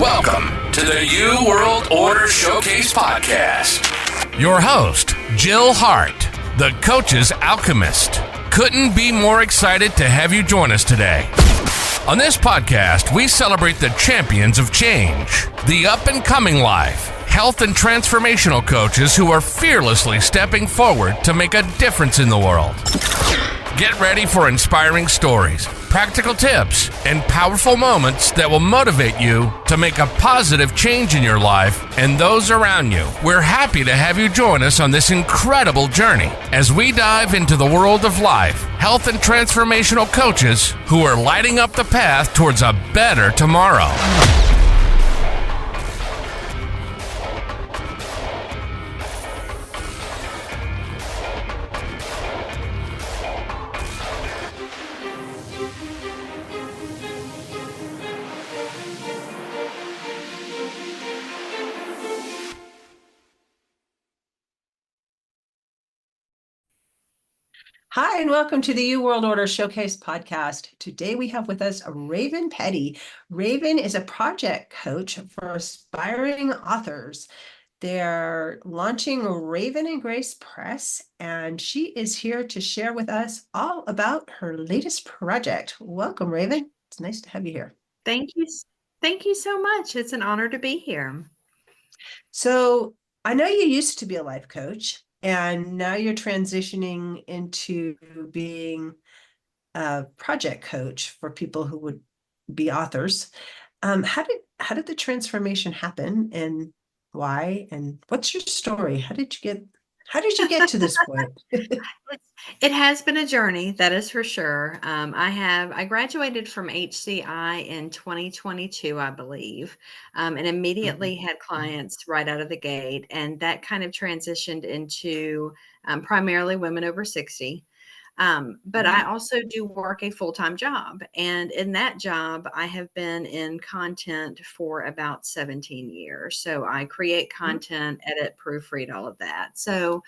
Welcome to the New World Order Showcase Podcast. Your host, Jill Hart, the Coach's Alchemist. Couldn't be more excited to have you join us today. On this podcast, we celebrate the champions of change, the up-and-coming life, health and transformational coaches who are fearlessly stepping forward to make a difference in the world. Get ready for inspiring stories, practical tips, and powerful moments that will motivate you to make a positive change in your life and those around you. We're happy to have you join us on this incredible journey as we dive into the world of life, health, and transformational coaches who are lighting up the path towards a better tomorrow. Hi, and welcome to the New World Order Showcase podcast. Today we have with us Raven Petty. Raven is a project coach for aspiring authors. They're launching Raven and Grace Press, and she is here to share with us all about her latest project. Welcome, Raven. It's nice to have you here. Thank you. Thank you so much. It's an honor to be here. So I know you used to be a life coach, and now you're transitioning into being a project coach for people who would be authors. How did the transformation happen, and why? And what's your story? How did you get to this point? It has been a journey, that is for sure. I graduated from HCI in 2022, I believe, and immediately had clients right out of the gate, and that kind of transitioned into primarily women over 60. But I also do work a full-time job. And in that job, I have been in content for about 17 years. So I create content, edit, proofread, all of that. So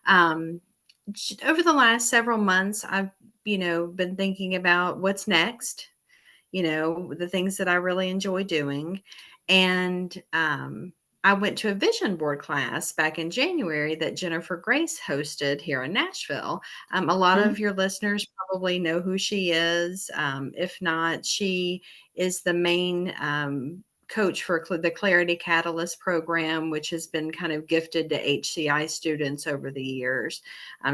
over the last several months, I've, been thinking about what's next, the things that I really enjoy doing. And I went to a vision board class back in January that Jennifer Grace hosted here in Nashville. A lot of your listeners probably know who she is. If not, she is the main coach for the Clarity Catalyst program, which has been kind of gifted to HCI students over the years.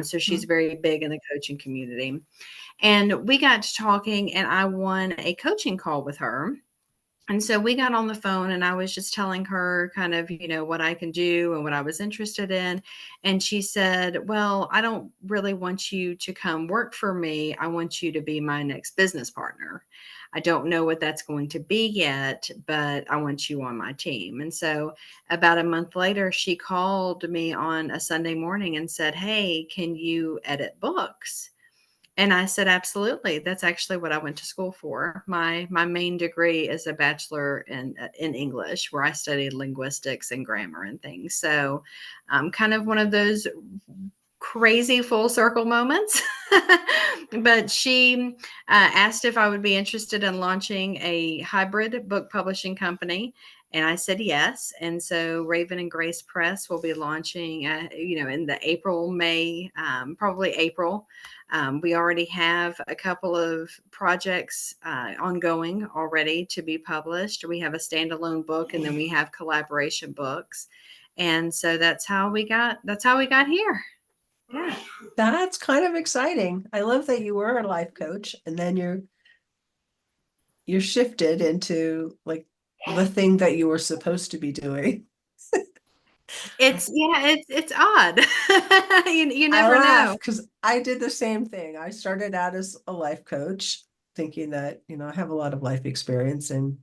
So she's very big in the coaching community. And we got to talking, and I won a coaching call with her. And so we got on the phone, and I was just telling her kind of, what I can do and what I was interested in. And she said, well, I don't really want you to come work for me. I want you to be my next business partner. I don't know what that's going to be yet, but I want you on my team. And so about a month later, she called me on a Sunday morning and said, hey, can you edit books? And I said, absolutely. That's actually what I went to school for. My main degree is a bachelor in English, where I studied linguistics and grammar and things. So kind of one of those crazy full circle moments. But she asked if I would be interested in launching a hybrid book publishing company. And I said yes. And so Raven and Grace Press will be launching, in the April, May, probably April. We already have a couple of projects ongoing already to be published. We have a standalone book, and then we have collaboration books. And so that's how we got here. Yeah. That's kind of exciting. I love that you were a life coach, and then you're shifted into like the thing that you were supposed to be doing. It's odd. You never know. Because I did the same thing. I started out as a life coach, thinking that, I have a lot of life experience and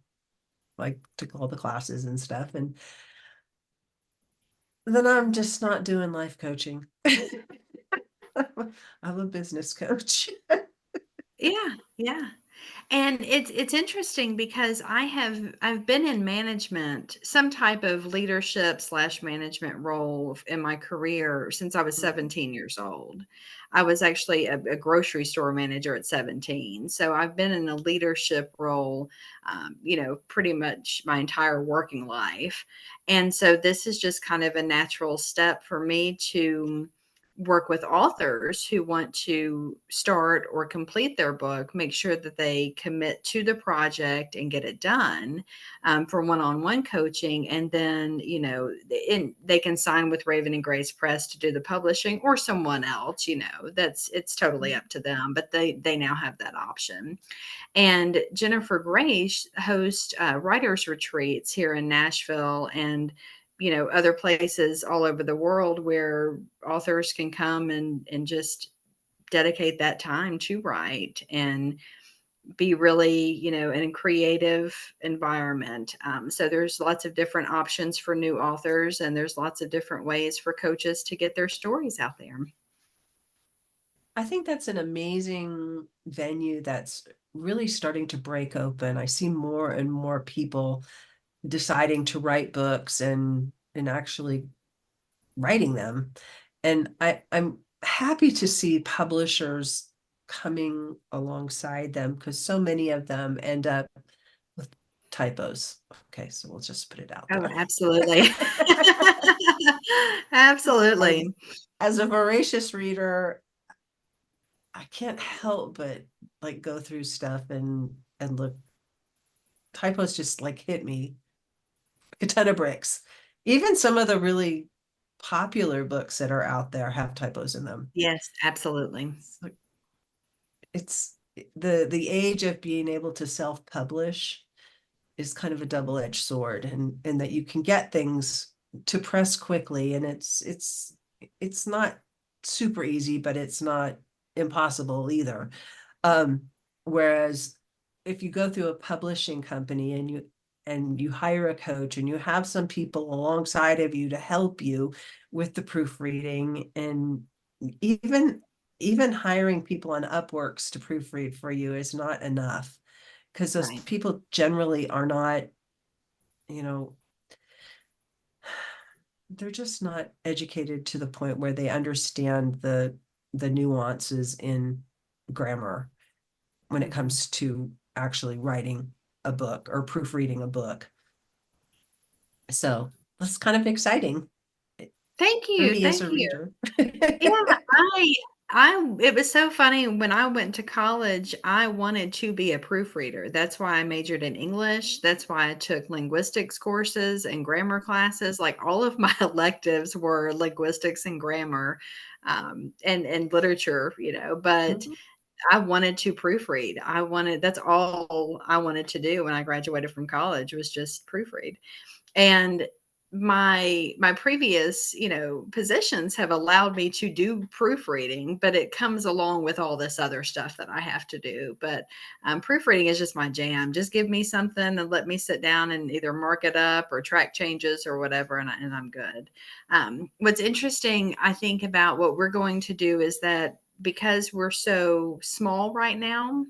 like took all the classes and stuff. And then I'm just not doing life coaching. I'm a business coach. Yeah. And it's interesting because I've been in management, some type of leadership / management role in my career since I was 17 years old. I was actually a grocery store manager at 17. So I've been in a leadership role, pretty much my entire working life. And so this is just kind of a natural step for me to work with authors who want to start or complete their book, make sure that they commit to the project and get it done, for one-on-one coaching. And then, they can sign with Raven and Grace Press to do the publishing, or someone else, it's totally up to them, but they now have that option. And Jennifer Grace hosts writers retreats here in Nashville and other places all over the world where authors can come and just dedicate that time to write and be really, in a creative environment. So there's lots of different options for new authors, and there's lots of different ways for coaches to get their stories out there. I think that's an amazing venue that's really starting to break open. I see more and more people deciding to write books and actually writing them. And I'm happy to see publishers coming alongside them, because so many of them end up with typos. Okay, so we'll just put it out Oh, there. absolutely. And Absolutely. as a voracious reader, I can't help but like go through stuff and look. Typos just like hit me like a ton of bricks. Even some of the really popular books that are out there have typos in them. Yes, absolutely. It's the age of being able to self-publish is kind of a double-edged sword, and that you can get things to press quickly, and it's not super easy, but it's not impossible either. Um, Whereas if you go through a publishing company and you hire a coach and you have some people alongside of you to help you with the proofreading, and even even hiring people on Upworks to proofread for you is not enough, because those Right. people generally are not, you know, they're just not educated to the point where they understand the nuances in grammar when it Mhm. comes to actually writing a book or proofreading a book. So that's kind of exciting Thank for you, me as thank a you. reader. Yeah, I it was so funny when I went to college, I wanted to be a proofreader. That's why I majored in English. That's why I took linguistics courses and grammar classes. Like all of my electives were linguistics and grammar, and literature, but Mhm. I wanted to proofread. That's all I wanted to do when I graduated from college, was just proofread. And my previous, positions have allowed me to do proofreading, but it comes along with all this other stuff that I have to do. But proofreading is just my jam. Just give me something and let me sit down and either mark it up or track changes or whatever, and I'm good. What's interesting, I think, about what we're going to do is that because we're so small right now,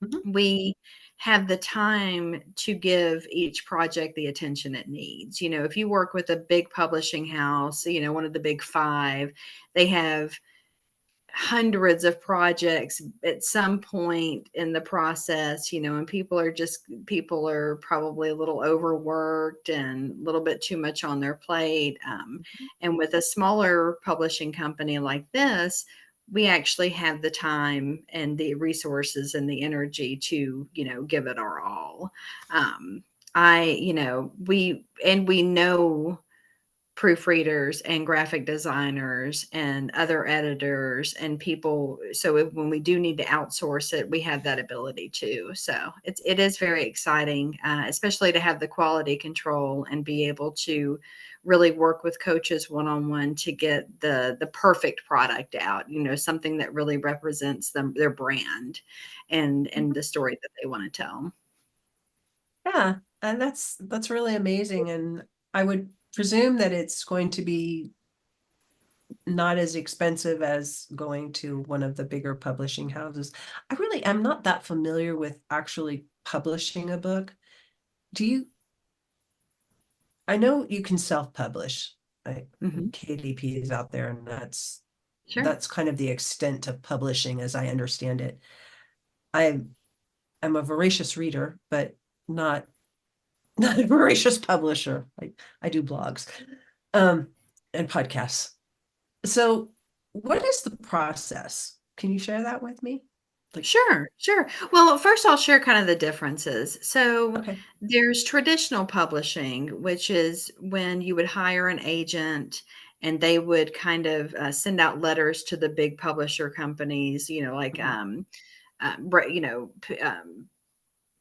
Mhm. we have the time to give each project the attention it needs. If you work with a big publishing house, one of the big five, they have hundreds of projects at some point in the process, and people are probably a little overworked and a little bit too much on their plate. And with a smaller publishing company like this, we actually have the time and the resources and the energy to, give it our all. We know proofreaders and graphic designers and other editors and people. So when we do need to outsource it, we have that ability too. So it is very exciting, especially to have the quality control and be able to really work with coaches one-on-one to get the perfect product out. Something that really represents them, their brand, and the story that they want to tell. Yeah, and that's really amazing. And I would presume that it's going to be not as expensive as going to one of the bigger publishing houses. I really am not that familiar with actually publishing a book. Do you, I know you can self-publish, right? Mhm. KDP is out there, and that's Sure. that's kind of the extent of publishing as I understand it. I'm a voracious reader, but not not a voracious publisher. I do blogs and podcasts. So what is the process? Can you share that with me? Like, Sure, sure. Well, first I'll share kind of the differences. So okay. there's traditional publishing, which is when you would hire an agent and they would kind of send out letters to the big publisher companies, like Mhm.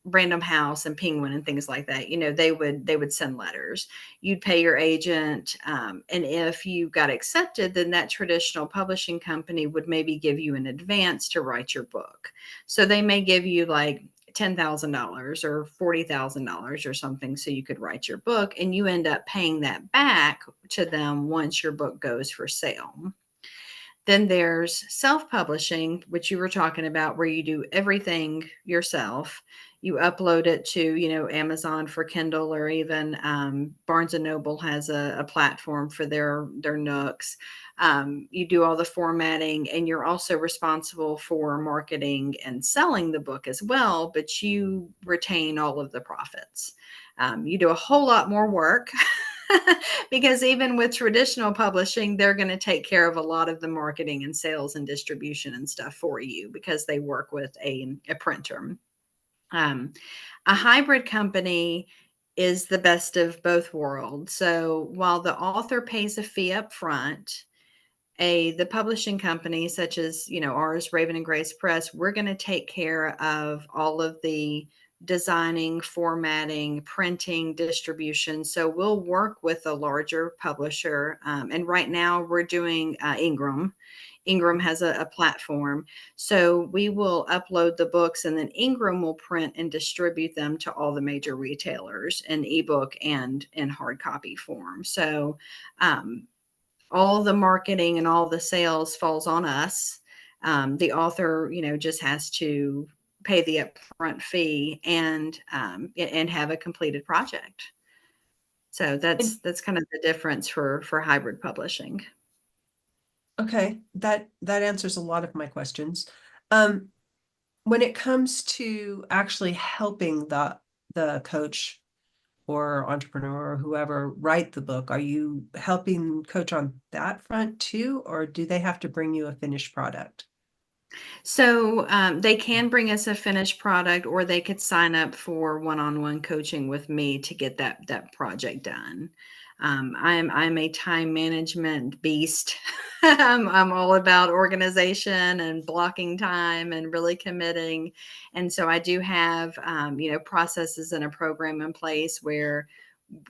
Random House and Penguin and things like that. They would send letters. You'd pay your agent, and if you got accepted, then that traditional publishing company would maybe give you an advance to write your book. So they may give you like $10,000 or $40,000 or something so you could write your book, and you end up paying that back to them once your book goes for sale. Then there's self-publishing, which you were talking about, where you do everything yourself. You upload it to, Amazon for Kindle, or even Barnes and Noble has a platform for their Nooks. You do all the formatting, and you're also responsible for marketing and selling the book as well, but you retain all of the profits. You do a whole lot more work because even with traditional publishing, they're going to take care of a lot of the marketing and sales and distribution and stuff for you because they work with a printer. Um, a hybrid company is the best of both worlds. So while the author pays a fee up front, the publishing company such as ours, Raven and Grace Press, we're going to take care of all of the designing, formatting, printing, distribution. So we'll work with a larger publisher, and right now we're doing Ingram has a platform. So we will upload the books, and then Ingram will print and distribute them to all the major retailers in ebook and in hard copy form. So all the marketing and all the sales falls on us. The author, just has to pay the upfront fee and have a completed project. So And that's kind of the difference for hybrid publishing. okay, that answers a lot of my questions. Um, when it comes to actually helping the coach or entrepreneur or whoever write the book, are you helping coach on that front too, or do they have to bring you a finished product? So they can bring us a finished product, or they could sign up for one-on-one coaching with me to get that project done. I'm a time management beast. I'm all about organization and blocking time and really committing. And so I do have processes and a program in place where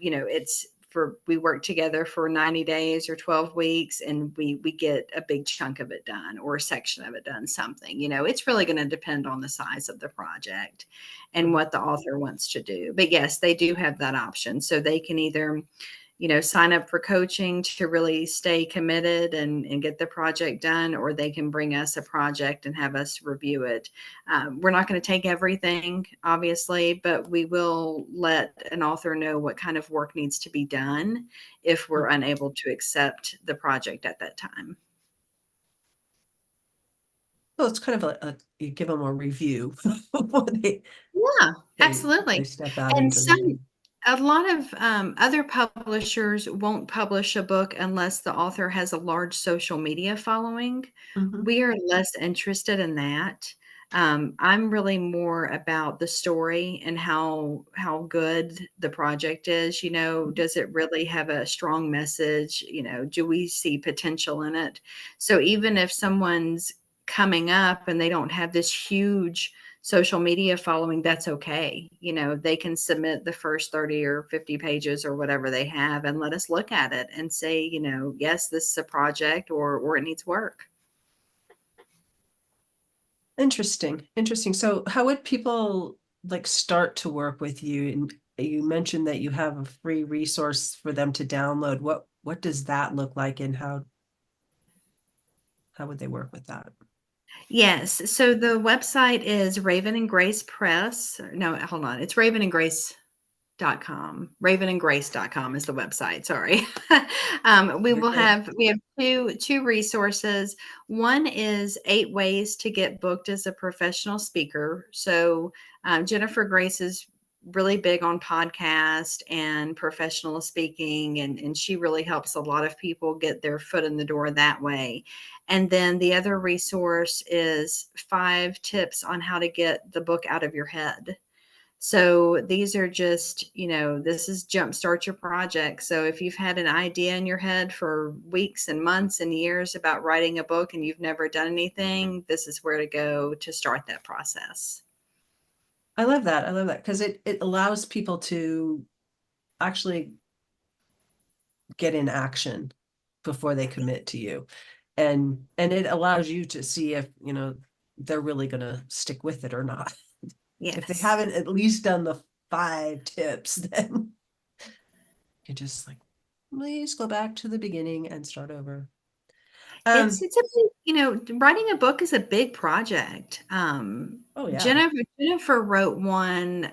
it's for we work together for 90 days or 12 weeks, and we get a big chunk of it done or a section of it done. Something, it's really going to depend on the size of the project and Mhm. what the author wants to do. But yes, they do have that option. So they can either sign up for coaching to really stay committed and get the project done, or they can bring us a project and have us review it. We're not going to take everything, obviously, but we will let an author know what kind of work needs to be done if we're unable to accept the project at that time. Well, it's kind of you give them a review before Yeah, they absolutely. step out And into the. a lot of other publishers won't publish a book unless the author has a large social media following. Mhm. We are less interested in that. I'm really more about the story and how good the project is. Does it really have a strong message? Do we see potential in it? So even if someone's coming up and they don't have this huge social media following, that's okay. They can submit the first 30 or 50 pages or whatever they have and let us look at it and say, yes, this is a project, or it needs work. Interesting, interesting. So how would people like start to work with you? And you mentioned that you have a free resource for them to download. What does that look like, and how would they work with that? Yes. So the website is Raven and Grace Press. No, hold on. It's Raven and Grace. ravenandgrace.com is the website. Sorry. We You're will good. have, we have two resources. One is 8 ways to get booked as a professional speaker. So Jennifer Grace is really big on podcast and professional speaking, and she really helps a lot of people get their foot in the door that way. And then the other resource is 5 tips on how to get the book out of your head. So these are just, this is jumpstart your project. So if you've had an idea in your head for weeks and months and years about writing a book and you've never done anything, this is where to go to start that process. I love that. I love that because it allows people to actually get in action before they commit to you. And it allows you to see if, they're really going to stick with it or not. If they Yes. haven't at least done the 5 tips, then you just like, please go back to the beginning and start over. It's a big, writing a book is a big project. Oh yeah. Jennifer wrote one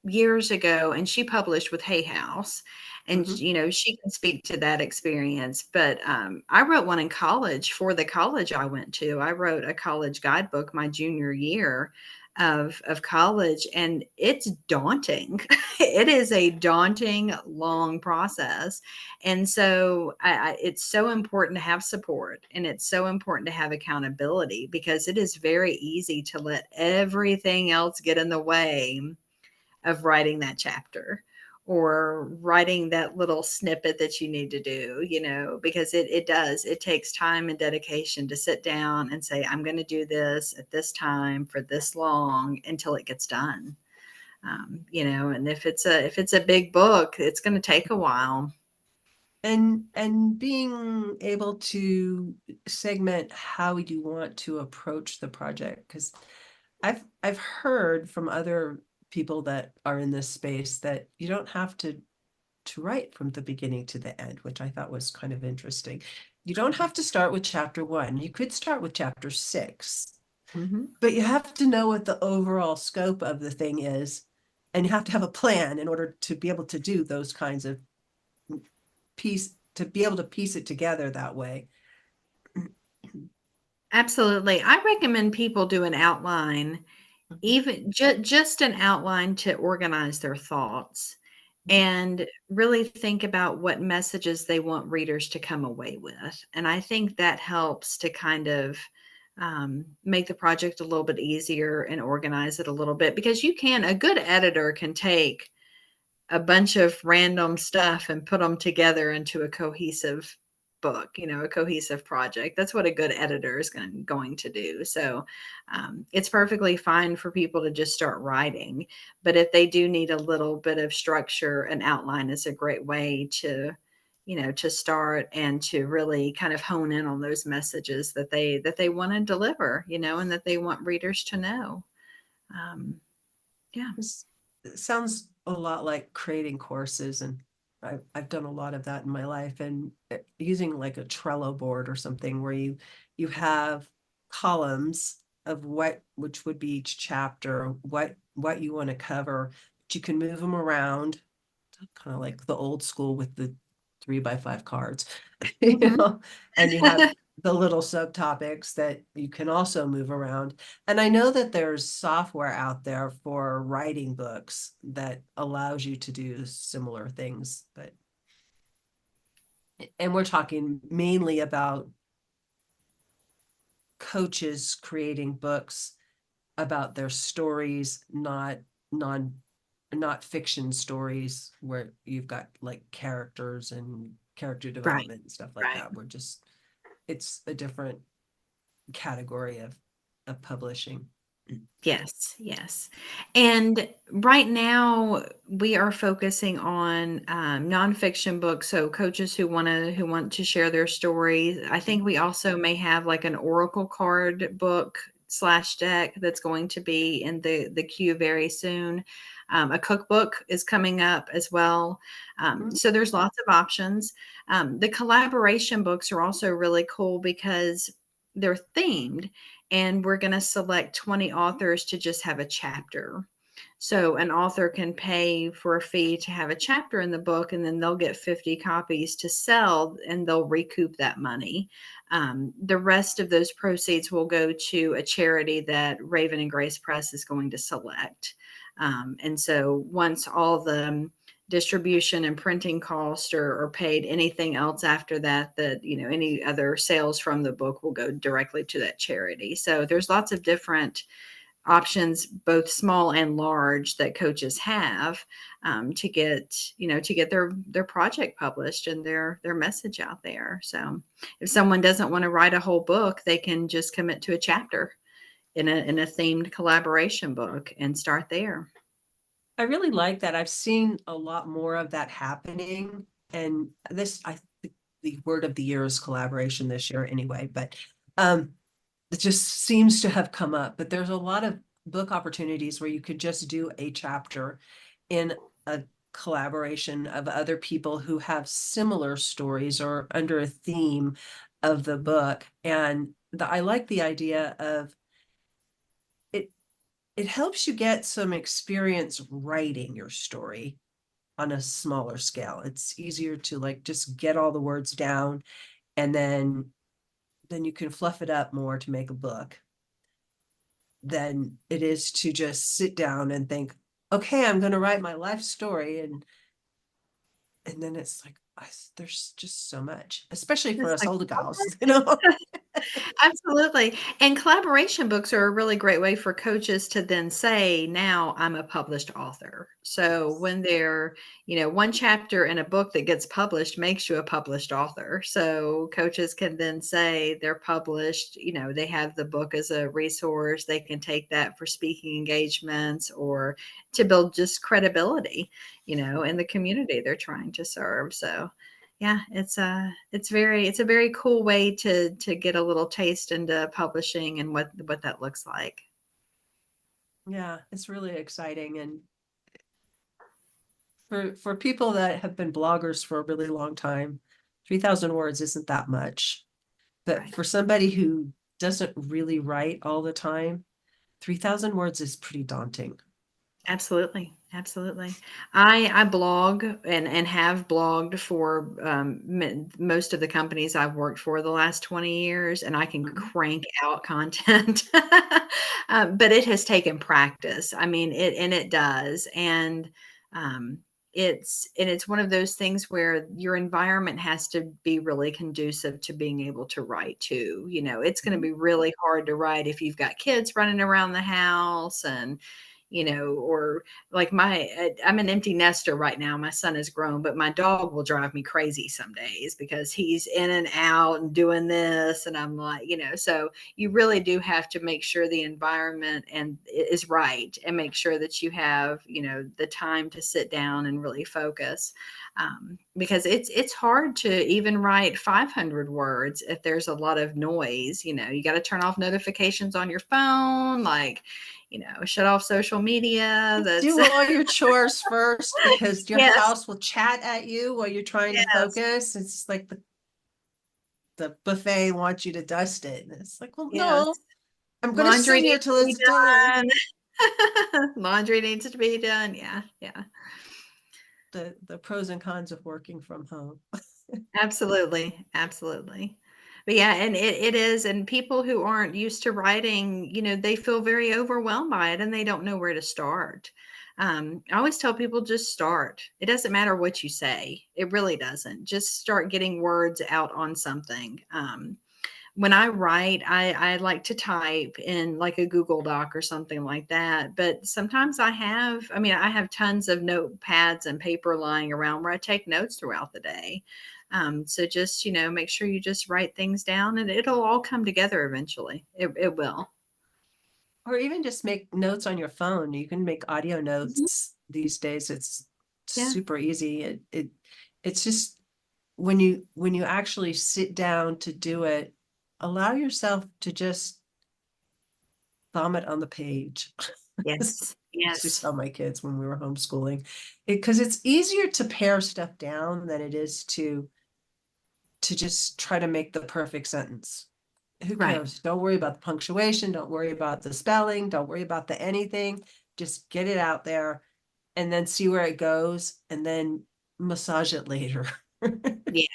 years ago, and she published with Hay House, and Mhm. she can speak to that experience. But I wrote one in college for the college I went to. I wrote a college guidebook my junior year of college, and it's daunting. It is a daunting, long process. And so it's so important to have support, and it's so important to have accountability, because it is very easy to let everything else get in the way of writing that chapter or writing that little snippet that you need to do, because it takes time and dedication to sit down and say, I'm going to do this at this time for this long until it gets done. And if it's a big book, it's going to take a while. And being able to segment how you want to approach the project, because I've heard from other people that are in this space that you don't have to write from the beginning to the end, which I thought was kind of interesting. You don't have to start with chapter 1. You could start with chapter 6, Mm-hmm. but you have to know what the overall scope of the thing is, and you have to have a plan in order to be able to do those kinds of to be able to piece it together that way. Absolutely. I recommend people do an outline, even just an outline to organize their thoughts and really think about what messages they want readers to come away with. And I think that helps to kind of make the project a little bit easier and organize it a little bit, because a good editor can take a bunch of random stuff and put them together into a cohesive book, a cohesive project. That's what a good editor is going to do. So it's perfectly fine for people to just start writing. But if they do need a little bit of structure, an outline is a great way to start and to really kind of hone in on those messages that they want to deliver, and that they want readers to know. Yeah. This sounds a lot like creating courses, and I've done a lot of that in my life, and using like a Trello board or something where you have columns of which would be each chapter, what you want to cover, but you can move them around, kind of like the old school with the 3x5 cards, Mhm. and you have the little subtopics that you can also move around. And I know that there's software out there for writing books that allows you to do similar things, and we're talking mainly about coaches creating books about their stories, not fiction stories where you've got like characters and character Right. development and stuff like Right. that. It's a different category of publishing. Yes, yes. And right now we are focusing on nonfiction books. So coaches who want to share their stories. I think we also may have like an oracle card book slash deck that's going to be in the queue very soon. A cookbook is coming up as well. Mhm. So there's lots of options. The collaboration books are also really cool because they're themed, and we're going to select 20 authors to just have a chapter. So an author can pay for a fee to have a chapter in the book, and then they'll get 50 copies to sell, and they'll recoup that money. The rest of those proceeds will go to a charity that Raven and Grace Press is going to select. And so once all the distribution and printing costs are paid, anything else after that, any other sales from the book will go directly to that charity. So there's lots of different options, both small and large, that coaches have to get their project published and their message out there. So if someone doesn't want to write a whole book, they can just commit to a chapter in a themed collaboration book and start there. I really like that. I've seen a lot more of that happening. And I think the word of the year is collaboration this year anyway, but it just seems to have come up. But there's a lot of book opportunities where you could just do a chapter in a collaboration of other people who have similar stories or under a theme of the book. And I like the idea of it helps you get some experience writing your story on a smaller scale. It's easier to like just get all the words down, and then you can fluff it up more to make a book than it is to just sit down and think, okay, I'm going to write my life story. And then it's like, there's just so much, especially for It's us like, older gals, you know? absolutely. And collaboration books are a really great way for coaches to then say, now I'm a published author. So when one chapter in a book that gets published makes you a published author. So coaches can then say they're published, they have the book as a resource. They can take that for speaking engagements or to build just credibility, in the community they're trying to serve. So yeah, it's a very cool way to get a little taste into publishing and what that looks like. Yeah, it's really exciting. And for people that have been bloggers for a really long time, 3,000 words isn't that much. But Right. for somebody who doesn't really write all the time, 3,000 words is pretty daunting. Absolutely. Absolutely. I blog and have blogged for most of the companies I've worked for the last 20 years, and I can Mhm. crank out content. But it has taken practice. I mean, it does. And um, it's one of those things where your environment has to be really conducive to being able to write too. It's going to Mhm. be really hard to write if you've got kids running around the house and or like I'm an empty nester right now. My son is grown, but my dog will drive me crazy some days because he's in and out and doing this. And I'm like, so you really do have to make sure the environment and is right and make sure that you have, the time to sit down and really focus. Because it's hard to even write 500 words if there's a lot of noise. You got to turn off notifications on your phone, like, shut off social media. That's Do all your chores first because your yes, house will chat at you while you're trying to yes, focus. It's like the buffet wants you to dust it. And it's like, well, yes. no, I'm going to Laundry sit here needs till to be it's done. done. Laundry needs to be done. Yeah, yeah. The pros and cons of working from home. Absolutely, absolutely. But yeah, and it is, and people who aren't used to writing, they feel very overwhelmed by it and they don't know where to start. I always tell people just start. It doesn't matter what you say. It really doesn't. Just start getting words out on something. When I write, I like to type in like a Google Doc or something like that. But sometimes I have tons of notepads and paper lying around where I take notes throughout the day. So just, make sure you just write things down and it'll all come together eventually. It will. Or even just make notes on your phone. You can make audio Mhm. notes these days. It's Yeah. super easy. It's just when you actually sit down to do it, allow yourself to just vomit on the page. Yes. Used to Yes. tell my kids when we were homeschooling, because it's easier to pare stuff down than it is to just try to make the perfect sentence. Who Right. cares? Don't worry about the punctuation. Don't worry about the spelling. Don't worry about the anything. just get it out there and then see where it goes and then massage it later. Yes.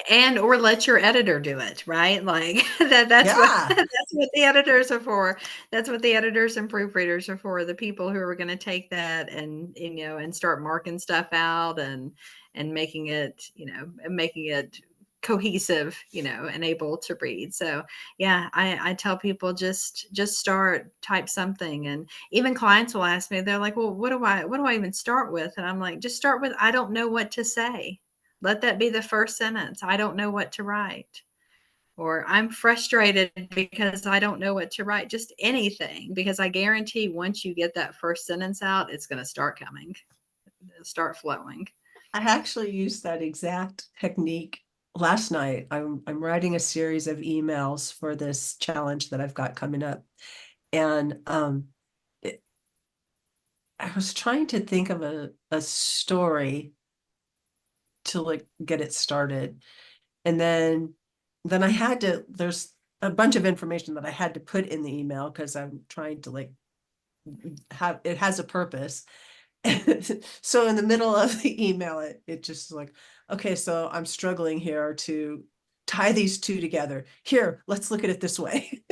And or let your editor do it, right? Like that's what Yeah. that's what the editors are for. That's what the editors and proofreaders are for, the people who are going to take that and and start marking stuff out and making it, making it cohesive, and able to read. So yeah, I tell people just start, type something. And even clients will ask me, they're like, well, what do I even start with? And I'm like, just start with, I don't know what to say. Let that be the first sentence. I don't know what to write. Or I'm frustrated because I don't know what to write. Just anything, because I guarantee once you get that first sentence out, it's going to start coming, start flowing. I actually used that exact technique last night. I'm writing a series of emails for this challenge that I've got coming up. And I was trying to think of a story to like get it started. And then I had to, there's a bunch of information that I had to put in the email because I'm trying to like have, it has a purpose. So in the middle of the email, it just like, okay, so I'm struggling here to tie these two together. Here, let's look at it this way.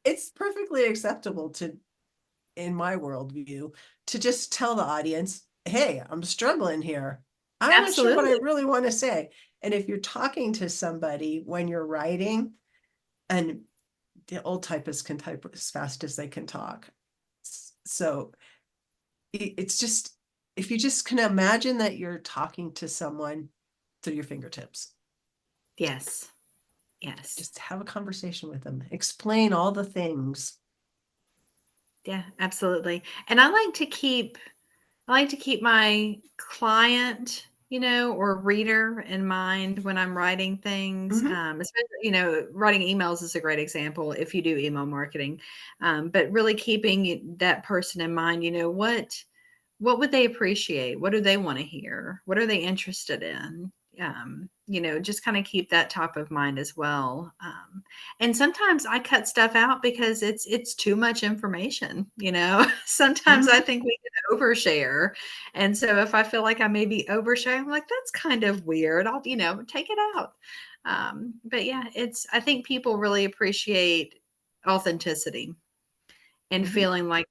It's perfectly acceptable to, in my worldview, to just tell the audience, hey, I'm struggling here. I'm not sure what I Absolutely. really want to say. And if you're talking to somebody when you're writing, and the old typists can type as fast as they can talk. So it's just, if you just can imagine that you're talking to someone through your fingertips, Yes. Yes. just have a conversation with them, explain all the things. Yeah, absolutely. And I like to keep my client, or reader in mind when I'm writing things. Mhm. Especially, writing emails is a great example if you do email marketing. But really keeping that person in mind, what would they appreciate? What do they want to hear? What are they interested in? Just kind of keep that top of mind as well. And sometimes I cut stuff out because it's too much information. Sometimes I Mhm. think we can overshare, and so if I feel like I may be oversharing, I'm like, that's kind of weird. I'll take it out. But yeah, I think people really appreciate authenticity and Mhm. feeling like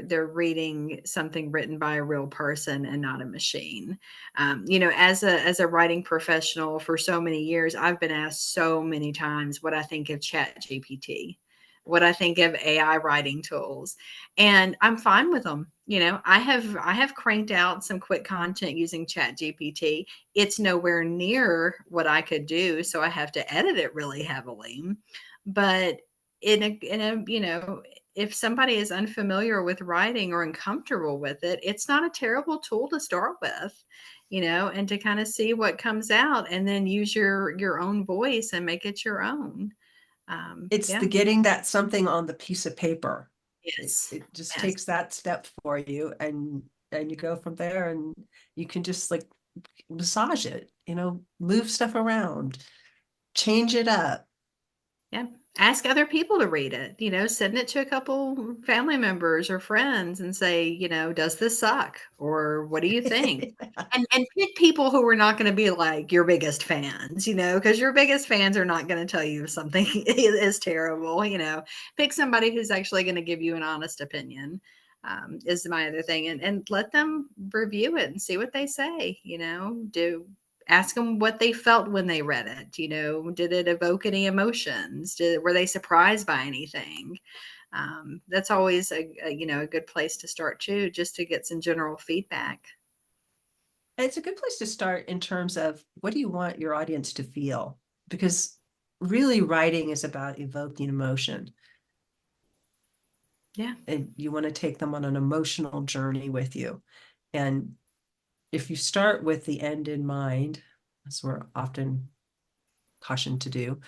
they're reading something written by a real person and not a machine. As a writing professional for so many years, I've been asked so many times what I think of Chat GPT, what I think of AI writing tools, and I'm fine with them. I have cranked out some quick content using Chat GPT. It's nowhere near what I could do, so I have to edit it really heavily. But in a if somebody is unfamiliar with writing or uncomfortable with it, it's not a terrible tool to start with, and to kind of see what comes out and then use your own voice and make it your own. It's Yeah. the getting that something on the piece of paper. It, Yes. it just Yes. takes that step for you, and you go from there, and you can just like massage it, move stuff around, change it up. Yeah. Ask other people to read it, send it to a couple family members or friends and say, does this suck? Or what do you think? And pick people who are not going to be like your biggest fans, because your biggest fans are not going to tell you if something is terrible, Pick somebody who's actually going to give you an honest opinion. Is my other thing, and let them review it and see what they say. Do Ask them what they felt when they read it. Did it evoke any emotions? Were they surprised by anything? That's always a good place to start too, just to get some general feedback. It's a good place to start in terms of what do you want your audience to feel? Because really writing is about evoking emotion, Yeah. and you want to take them on an emotional journey with you. And if you start with the end in mind, as we're often cautioned to do,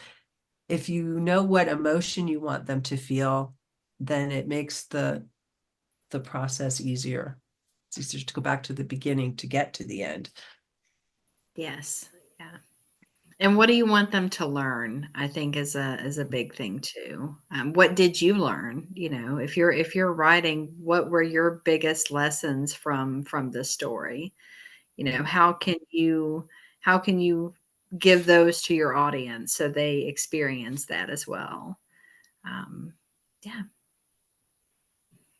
if you know what emotion you want them to feel, then it makes the process easier. It's easier to go back to the beginning to get to the end. Yes. Yeah. And what do you want them to learn? I think is a big thing too. What did you learn? If you're writing, what were your biggest lessons from this story? How can you give those to your audience so they experience that as well? Um, yeah.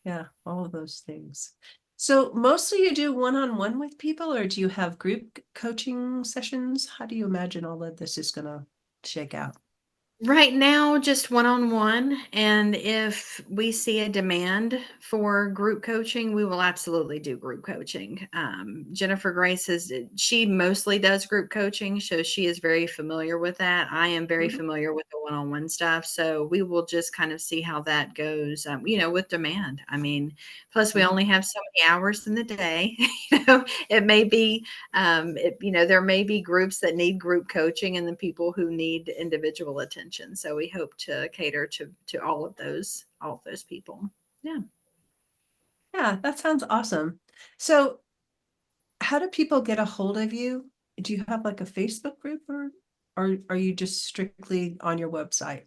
Yeah, all of those things. So mostly you do one-on-one with people, or do you have group coaching sessions? How do you imagine all of this is gonna shake out? Right now, just one-on-one, and if we see a demand for group coaching, we will absolutely do group coaching. Jennifer Grace she mostly does group coaching, so she is very familiar with that. I am very Mhm. familiar with the one-on-one stuff, so we will just kind of see how that goes, with demand. I mean, plus we Mhm. only have so many hours in the day. It may be there may be groups that need group coaching and then people who need individual attention. So we hope to cater to all of those people. Yeah. Yeah, that sounds awesome. So how do people get a hold of you? Do you have like a Facebook group, or are you just strictly on your website?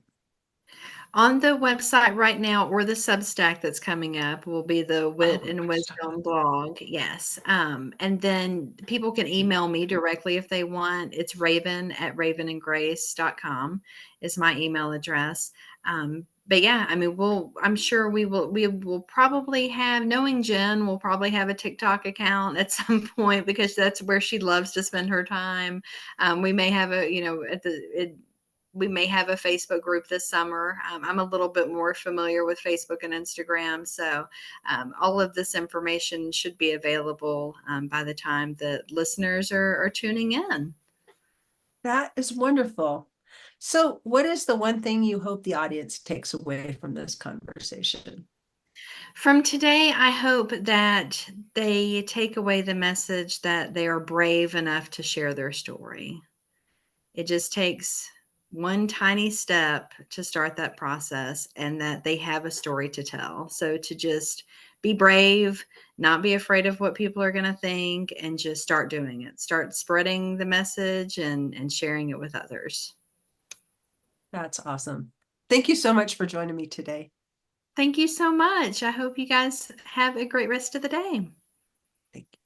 On the website right now, or the Substack that's coming up, will be the Oh, Wit we and want to talk about Wisdom that. blog. Yes. And then people can email me directly if they want. It's raven@ravenandgrace.com is my email address. But yeah, I mean, I'm sure we will probably have, knowing Jen, we'll probably have a TikTok account at some point because that's where she loves to spend her time. We may have we may have a Facebook group this summer. I'm a little bit more familiar with Facebook and Instagram. So all of this information should be available by the time that listeners are tuning in. That is wonderful. So what is the one thing you hope the audience takes away from this conversation? From today, I hope that they take away the message that they are brave enough to share their story. It just takes one tiny step to start that process, and that they have a story to tell. So to just be brave, not be afraid of what people are going to think, and just start doing it. Start spreading the message and sharing it with others. That's awesome. Thank you so much for joining me today. Thank you so much. I hope you guys have a great rest of the day. Thank you.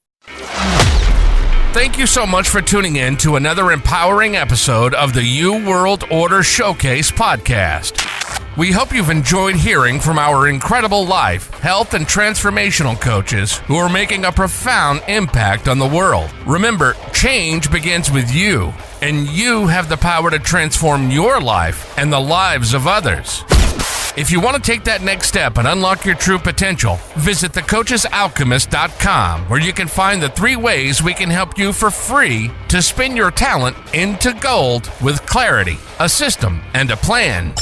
Thank you so much for tuning in to another empowering episode of the U World Order Showcase podcast. We hope you've enjoyed hearing from our incredible life, health, and transformational coaches who are making a profound impact on the world. Remember, change begins with you, and you have the power to transform your life and the lives of others. If you want to take that next step and unlock your true potential, visit thecoachesalchemist.com, where you can find the 3 ways we can help you for free to spin your talent into gold with clarity, a system, and a plan.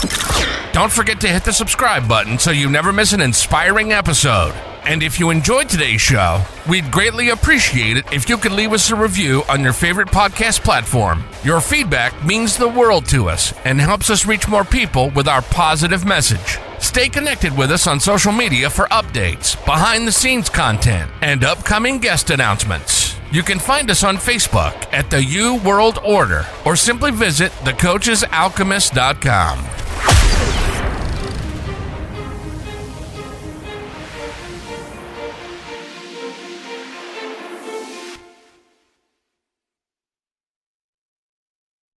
Don't forget to hit the subscribe button so you never miss an inspiring episode. And if you enjoyed today's show, we'd greatly appreciate it if you could leave us a review on your favorite podcast platform. Your feedback means the world to us and helps us reach more people with our positive message. Stay connected with us on social media for updates, behind-the-scenes content, and upcoming guest announcements. You can find us on Facebook at the U World Order, or simply visit thecoachesalchemist.com.